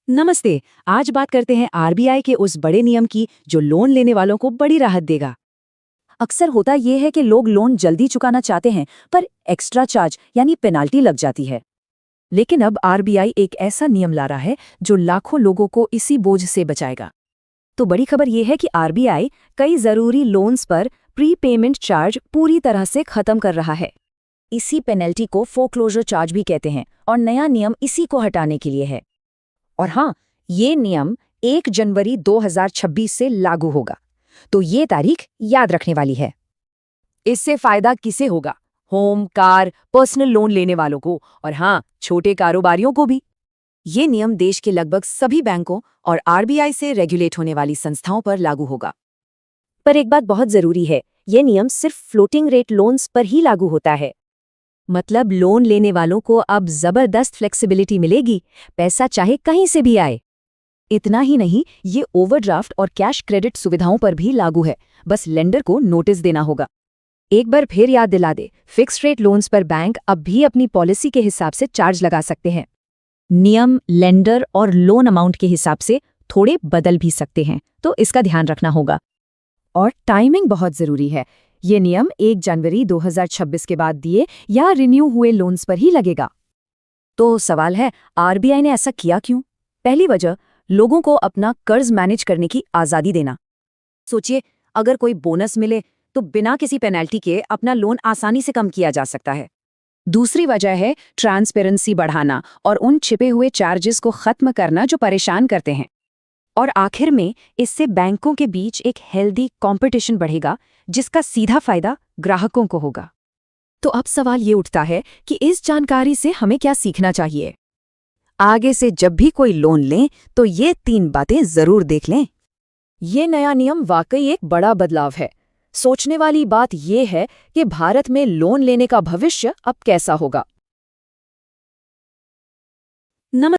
नमस्ते। आज बात करते हैं आरबीआई के उस बड़े नियम की जो लोन लेने वालों को बड़ी राहत देगा। अक्सर होता यह है कि लोग लोन जल्दी चुकाना चाहते हैं पर एक्स्ट्रा चार्ज यानी पेनाल्टी लग जाती है। लेकिन अब आरबीआई एक ऐसा नियम ला रहा है जो लाखों लोगों को इसी बोझ से बचाएगा। तो बड़ी खबर यह है कि आरबीआई कई जरूरी लोन्स पर प्री पेमेंट चार्ज पूरी तरह से खत्म कर रहा है। इसी पेनल्टी को फोरक्लोजर चार्ज भी कहते हैं और नया नियम इसी को हटाने के लिए है। और हाँ, ये नियम 1 जनवरी 2026 से लागू होगा, तो ये तारीख याद रखने वाली है। इससे फायदा किसे होगा? होम, कार, पर्सनल लोन लेने वालों को और हाँ, छोटे कारोबारियों को भी। ये नियम देश के लगभग सभी बैंकों और आरबीआई से रेगुलेट होने वाली संस्थाओं पर लागू होगा। पर एक बात बहुत जरूरी है, ये नियम सिर्फ फ्लोटिंग रेट लोन्स पर ही लागू होता है। मतलब लोन लेने वालों को अब जबरदस्त फ्लेक्सिबिलिटी मिलेगी, पैसा चाहे कहीं से भी आए। इतना ही नहीं, ये ओवरड्राफ्ट और कैश क्रेडिट सुविधाओं पर भी लागू है, बस लेंडर को नोटिस देना होगा। एक बार फिर याद दिला दे, फिक्स्ड रेट लोन्स पर बैंक अब भी अपनी पॉलिसी के हिसाब से चार्ज लगा सकते हैं। नियम लेंडर और लोन अमाउंट के हिसाब से थोड़े बदल भी सकते हैं, तो इसका ध्यान रखना होगा। और टाइमिंग बहुत जरूरी है। ये नियम 1 जनवरी 2026 के बाद दिए या रिन्यू हुए लोन्स पर ही लगेगा। तो सवाल है, आरबीआई ने ऐसा किया क्यों? पहली वजह, लोगों को अपना कर्ज मैनेज करने की आज़ादी देना। सोचिए, अगर कोई बोनस मिले तो बिना किसी पेनल्टी के अपना लोन आसानी से कम किया जा सकता है। दूसरी वजह है ट्रांसपेरेंसी बढ़ाना और उन छिपे हुए चार्जेस को खत्म करना जो परेशान करते हैं। और आखिर में, इससे बैंकों के बीच एक हेल्दी कंपटीशन बढ़ेगा, जिसका सीधा फायदा ग्राहकों को होगा। तो अब सवाल ये उठता है कि इस जानकारी से हमें क्या सीखना चाहिए? आगे से जब भी कोई लोन लें तो ये 3 बातें जरूर देख लें। ये नया नियम वाकई एक बड़ा बदलाव है। सोचने वाली बात ये है कि भारत में लोन लेने का भविष्य अब कैसा होगा।